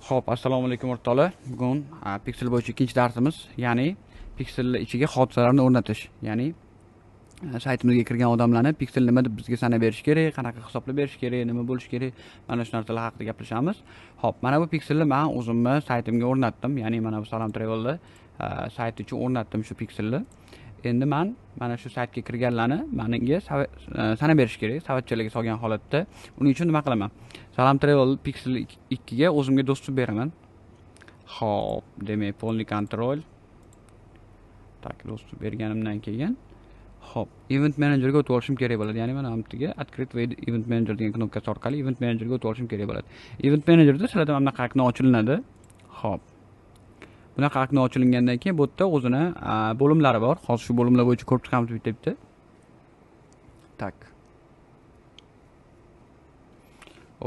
Xo'p, assalomu alaykum o'rtoqlar. Bugun Pixel bo'yicha ikkinchi darsimiz, ya'ni Pixel ichiga hodisalarni o'rnatish. Ya'ni saytimizga kirgan odamlarni Pixel nima deb bizga sanab berish kerak, qanaqa hisoblab berish kerak, nima bo'lish kerak, mana shu narsalar haqida gaplashamiz. Xo'p, mana bu Pixelni men o'zimni saytimga o'rnatdim, ya'ni mana bu Salom Travel'da sayt uchun o'rnatdim shu Pixelni. Endi men mana shu saytga kirganlarni menga sanab berish kerak, savatchalarga solgan holatda. Uning uchun nima qilaman? Salom Travel Pixel 2 ga o'zimga do'stlik beraman. Xo'p, demak, polni control. Tak, do'stlik berganimdan keyin Xo'p, Event Managerga o'tib olishim kerak bo'ladi. Ya'ni mana hamtiga Открыть Event Manager degan knopkasi orqali Event Managerga o'tib olishim kerak bo'ladi. Event Managerda sizlarda mana bunaqa okno ochilinadi. Xo'p. Bunaqa okno ochilingandan keyin bu yerda o'zini bo'limlari bor. Hozir shu bo'limlar bo'yicha ko'rib chiqamiz bitta-bitta. Tak.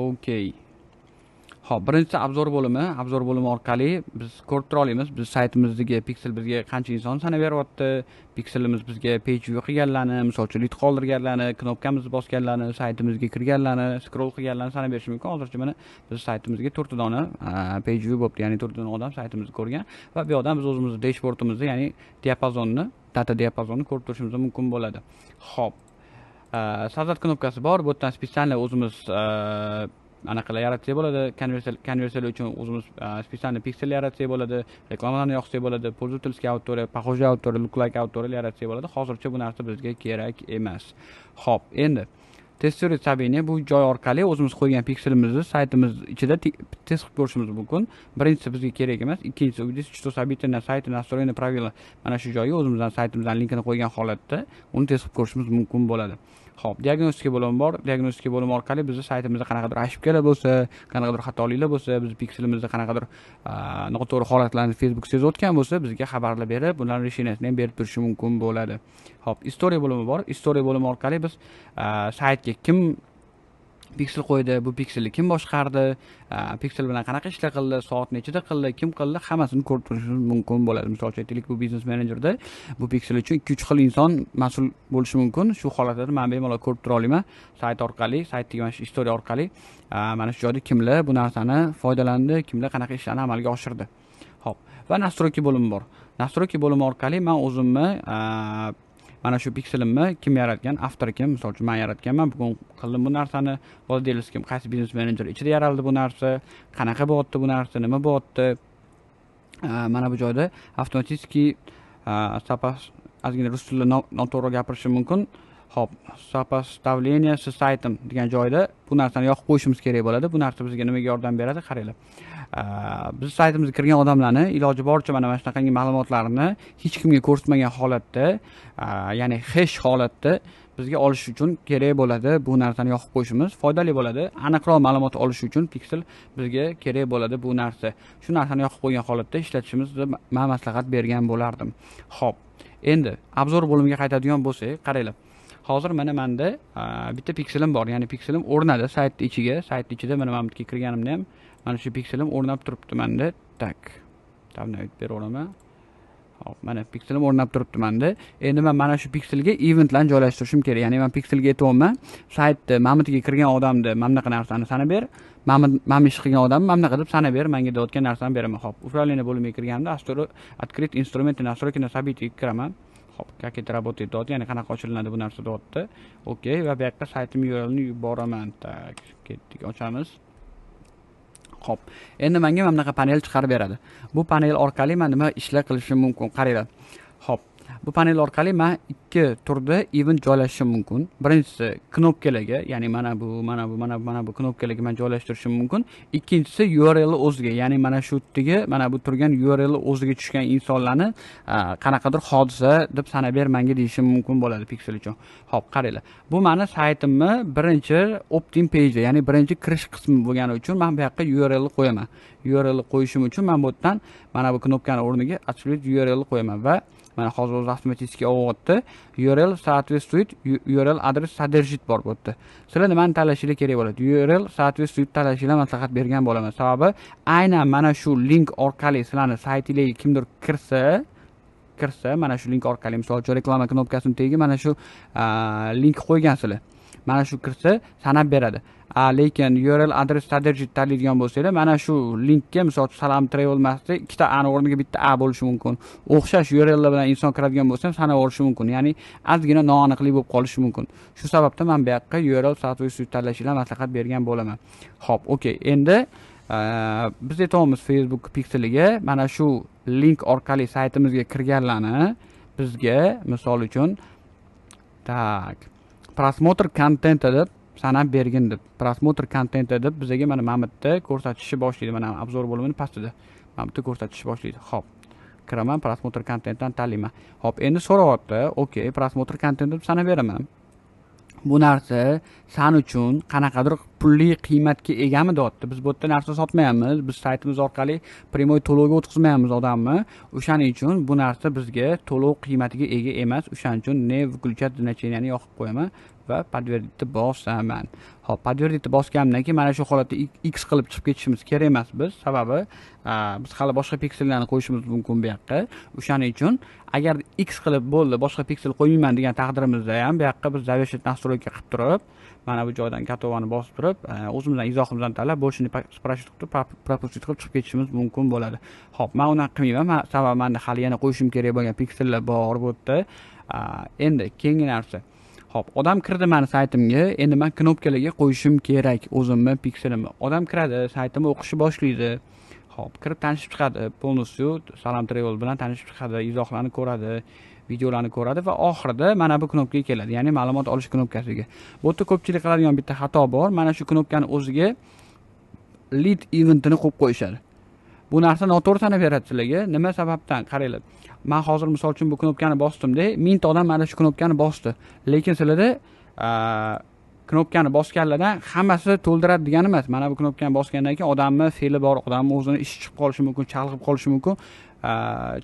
Okay. Xo'p, birinchisi obzor bo'limi. Obzor bo'limi orqali biz ko'rib tura olamiz. Biz saytimizga Pixel bizga qancha inson sanab beryapti, Pixelimiz bizga page view qilganlarni, misol uchun lit qoldirganlarni, knopkamizni bosganlarni, saytimizga kirganlarni, scroll qilganlarni sanab berish mumkin. Hozircha mana biz saytimizga 4 dona page view bo'libdi, ya'ni 4 dona odam saytimizni ko'rgan va bu yoqdan biz o'zimizning dashbordimizni, ya'ni diapazonni, data diapazonni ko'rib turishimiz mumkin bo'ladi. Xo'p. Sozdать knopkasi bor. Bu yerdan spesialniy o'zimiz anaqalar yaratsak bo'ladi. Konversiyalar uchun o'zimiz spesialniy piksel yaratsak bo'ladi. Reklamalarni yoqsak bo'ladi. Пользовательский auditoriya, похожий auditoriya, look-like auditoriya yaratsak bo'ladi. Hozircha bu narsa bizga kerak emas. Xo'p, endi testировать событие bu joy orqali o'zimiz qo'ygan pikselimizni saytimiz ichida test qilib ko'rishimiz mumkin. Birinchisi bizga kerak emas, ikkinchisi увидеть, что событие на сайте настроено правильно. Mana shu joyga o'zimizdan saytimizdan linkini qo'ygan holatda uni test qilib ko'rishimiz mumkin bo'ladi. Xo'p, diagnostika bo'limi bor. Diagnostika bo'limi orqali bizni saytimizda qanaqadir ошибкаlar bo'lsa, qanaqadir xatoliklar bo'lsa, biz pikselimizda qanaqadir noto'g'ri holatlarni Facebook sezayotgan bo'lsa, bizga xabarlar berib, ularning решениесini ham berib turishi mumkin bo'ladi. Xo'p, istoriya bo'limi bor. Istoriya bo'limi orqali biz saytga kim Pixel qo'ydi, bu Pixelni kim boshqardi, Pixel bilan qanaqa ishlar qildi, soat nechida qildi, kim qildi, hammasini ko'rib turishimiz mumkin bo'ladi. Misol uchun aytaylik, bu Business Managerda bu Pixel uchun 2-3 xil inson mas'ul bo'lishi mumkin. Shu holatlarda men bemalol ko'rib tura olaman sayt orqali, saytdagi mana shu istoriya orqali mana shu joyda kimlar bu narsani foydalandi, kimlar qanaqa ishlarni amalga oshirdi. Xo'p, va настройки bo'limi bor. Настройки bo'limi orqali men o'zimni mana shu pikselimni kim yaratgan, avtor kim, misol uchun men yaratganman, bugun qildim bu narsani, vладелец kim, qaysi biznes menejer ichida yaraldi bu narsa, qanaqa bo'lyapti bu narsa, nima bo'lyapti. Mana bu joyda avtomatически ozgina rus tilida noto'g'ri gapirishim mumkin. Xo'p, сопоставление с сайтом degan joyda bu narsani yoqib qo'yishimiz kerak bo'ladi. Bu narsa bizga nimaga yordam beradi? Qaranglar. Biz saytimizga kirgan odamlarni iloji boricha mana shunaqangi ma'lumotlarni hech kimga ko'rsatmagan holatda, ya'ni hash holatda bizga olish uchun kerak bo'ladi. Bu narsani yoqib qo'yishimiz foydali bo'ladi. Aniqroq ma'lumot olish uchun Pixel bizga kerak bo'ladi bu narsa. Shu narsani yoqib qo'ygan holatda ishlatishimizni men maslahat bergan bo'lardim. Xo'p, endi obzor bo'limiga qaytadigan bo'lsak, qaranglar. Hozir mana menda bitta pikselim bor, ya'ni pikselim o'rnadi sayt ichiga. Sayt ichida mana men bitga kirganimda ham mana shu pikselim o'rnab turibdi menda. Tak. Tabnayib beraman. Hop, mana pikselim o'rnab turibdi menda. Endi men mana shu pikselga eventlarni joylashtirishim kerak. Ya'ni men pikselga aytyapman, saytda mamitiga kirgan odamni mana bunaqa narsani sanab ber, men ish qilgan odamni mana bunaqa deb sanab ber, menga deyotgan narsani beraman. Hop, upravlение bo'limiga kirganimda Открыть инструменты настройки на событие kiraman. Как это работает, ya'ni qanaqa ochilinadi bu narsa deyapti. Okey, va bu yerga saytim URLni yuboraman. Tak, ketdik, ochamiz. Xo'p, endi menga mana bunaqa panel chiqarib beradi. Bu panel orqali men nima ishlar qilishim mumkin? Qaranglar. Xo'p, bu panel orqali men ikki turda event joylashishim mumkin. Birinchisi knopkalarga, ya'ni mana bu knopkalarga men joylashtirishim mumkin. Ikkinchisi URL o'ziga, ya'ni mana shu yerga, mana bu turgan URL o'ziga tushgan insonlarni qanaqadir hodisa deb sanab ber menga deyishim mumkin bo'ladi Pixel uchun. Xo'p, qaranglar. Bu meni saytimni birinchi opt-in page, ya'ni birinchi kirish qismi bo'lgani uchun men bu yoqqa URL qo'yaman. URL qo'yishim uchun men bu yerdan mana bu knopkani o'rniga Открыть URL qo'yaman va mana hozir o'zi avtomatik olyapti. URL соответствует URL adres содержит bor bu yerda. Sizlar nimani tanlashingiz kerak bo'ladi? URL соответствует tanlashinglar maslahat bergan bo'laman. Sababi aynan mana shu link orqali sizlarning saytingizga kimdir kirsa, mana shu link orqali misol uchun reklama knopkasini tagiga mana shu link qo'ygansizlar. mana shu kirsa sanab beradi. Lekin URL adres sodержит tanlaydigan bo'lsanglar, mana shu linkka misol uchun Salam Travel emasda ikkita A o'rniga bitta A bo'lishi mumkin. O'xshash URLlar bilan inson kiradigan bo'lsa ham sanab olishi mumkin. Ya'ni ozgina noaniqlik bo'lib qolishi mumkin. Shu sababdan men bu yoqqa URL soatvoy tanlashinglarni maslahat bergan bo'laman. Xo'p, okey. Endi biz aytamiz Facebook pikseliga mana shu link orqali saytimizga kirganlarni bizga misol uchun prosmotr kontenti deb sanab bergin deb prosmotr kontenti deb bizga mana yerda ko'rsatishni boshlaydi. Mana obzor bo'limini pastida mana yerda ko'rsatishni boshlaydi. Xo'p, kiraman, prosmotr kontentdan tanlayman. Xo'p, endi so'rayapti. Okey, prosmotr kontent deb sanab beraman. Bu narsa san uchun qanaqadir pulli qiymatga egami deyapti. Biz bu yerda narsa sotmayapmiz. Biz saytimiz orqali primoy to'lovga o'tkazmayapmiz odamni. O'shaning uchun bu narsa bizga to'lov qiymatiga ega emas. O'shaning uchun ne выключать значениeni yoqib qo'yaman va подтвердить bosaman. Xo'p, подтвердить bosganimdan keyin mana shu holatda X qilib chiqib ketishimiz kerak emas biz. Sababi biz hali boshqa piksellarni qo'yishimiz mumkin bu yoqqa. O'shaning uchun agar X qilib bo'ldi, boshqa piksel qo'ymayman degan taqdirimizda ham bu yoqqa biz zaвершить настройка qilib turib, mana bu joydan katovani bosib turib, o'zimizdan izohimizdan tanlab, bo'lishini спрашивать qilib, пропустить qilib chiqib ketishimiz mumkin bo'ladi. Xo'p, men uni qilmayman. Sababi menda hali yana qo'yishim kerak bo'lgan piksellar bor bu yerda. Endi keyingi narsa. Xo'p, odam kirdi meni saytimga, endi men knopkalarga qo'yishim kerak o'zimni pikselimni. Odam kiradi, saytimni o'qishni boshlaydi. Xo'p, kirib tanishib chiqadi. Polностью Salam Travel bilan tanishib chiqadi, izohlarni ko'radi, videolarni ko'radi va oxirida mana bu knopkaga keladi. Ya'ni ma'lumot olish knopkasiga. Bu yerda ko'pchilik qiladigan bitta xato bor. Mana shu knopkani o'ziga lead eventini qo'yib qo'yishadi. Bu narsa noto'g'ri sanab beradi sizlarga. Nima sababdan? Qaranglar. Men hozir misol uchun bu knopkani bosdim-da, 1000 ta odam mana shu knopkani bosdi. Lekin sizlarda knopkani bosganlardan hammasi to'ldiradi degani emas. Mana bu knopkani bosgandan keyin odamni fe'li bor, odamning o'zini ishi chiqib qolishi mumkin, chalg'ib qolishi mumkin,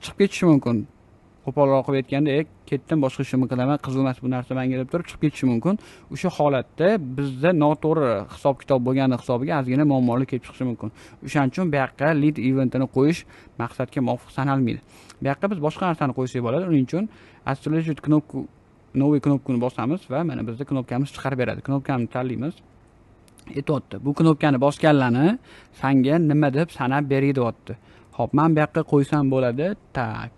chiqib ketishi mumkin. Qo'polroq qilib aytganda, ketdim, boshqa ishimni qilaman, qiziq emas bu narsa menga deb turib chiqib ketishi mumkin. O'sha holatda bizda noto'g'ri hisob-kitob bo'lgani hisobiga ozgina muammolar kelib chiqishi mumkin. O'shaning uchun bu yoqqa lead eventini qo'yish maqsadga muvofiq sanalmaydi. Bu yoqqa biz boshqa narsani qo'ysak bo'ladi. Uning uchun activate knopka новый knopkani bosamiz va mana bizda knopkamiz chiqarib beradi. Knopkani tanlaymiz. Aytayapti. Bu knopkani bosganlarni sanga nima deb sanab beradi deyapti. Xo'p, men bu yoqqa qo'ysam bo'ladi. Tak.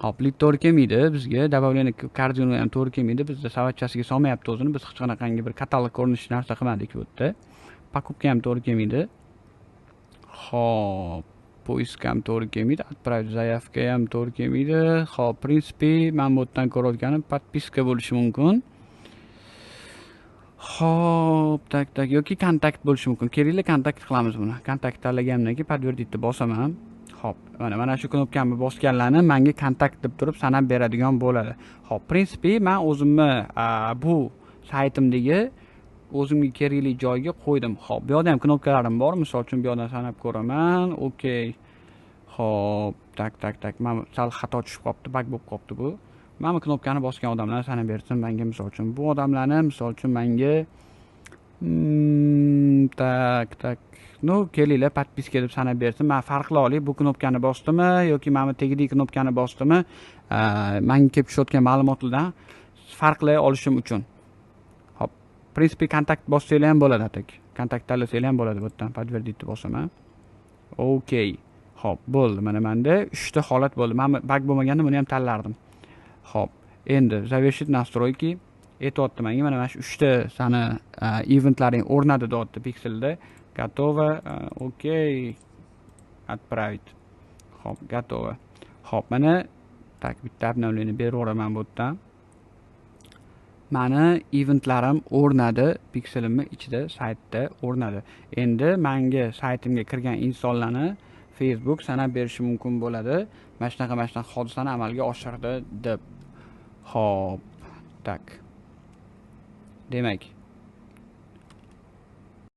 Hop, lead to'g'ri kelmaydi bizga, добавление koordinatini ham to'g'ri kelmaydi. Bizda savatchasiga solmayapti o'zini. Biz hech qanaqangi bir katalog ko'rinishi narsa qilmadik bu yerda. Покупка ham to'gri kelmaydi. Hop, poisk ham to'gri kelmaydi. Отправить заявка ham to'gri kelmaydi. Hop, в принципе, men bu yerdan ko'rayotganim подписка bo'lishi mumkin. Hop, tak yoki kontakt bo'lishi mumkin. Kerakli kontakt qilamiz buni. Kontakt tanlaganimdan keyin подтвердить bosaman. Hop, mana shu knopkani bosganlarni menga kontakt deb turib sanab beradigan bo'ladi. Hop, prinsipi men o'zimni bu saytimdagi o'zimga kerakli joyga qo'ydim. Hop, bu yerda ham knopkalarim bor. Misol uchun bu yerdan sanab ko'raman. Okey. Hop, tak. Men sal xato tushib qopti, bug bo'lib qopti bu. Mana knopkani bosgan odamlarni sanab bersin menga misol uchun. Bu odamlarni misol uchun menga tak. No, kelinglar, подписка deb sanab bersin. Men farqli olay, bu knopkani bosdimmi yoki mana tegidagi knopkani bosdimmi, menga kelib tushayotgan ma'lumotlardan farqlay olishim uchun. Hop, prinsipi kontakt bossanglar ham bo'ladi, atak. Kontakt tanlasanglar ham bo'ladi bu yerdan подтвердить bosaman. Okey. Hop, bo'ldi. Mana menda 3 ta holat bo'ldi. Men bug bo'lmaganda buni ham tanlardim. Hop, endi завершить настройки aytayapti menga. Mana shu 3 ta sani eventlaring o'rnadi deyapti pikselda. Готово. Okey. Отправить. Hop, готово. Hop, mana tak bitta obnovleni beraveraman bu yerdan. Mani eventlarim o'rnadi, pikselimni ichida saytda o'rnadi. Endi menga saytimga kirgan insonlarni Facebook sanab berishi mumkin bo'ladi. Mana shunaqa hodisani amalga oshirdi deb. Hop, tak. Demak,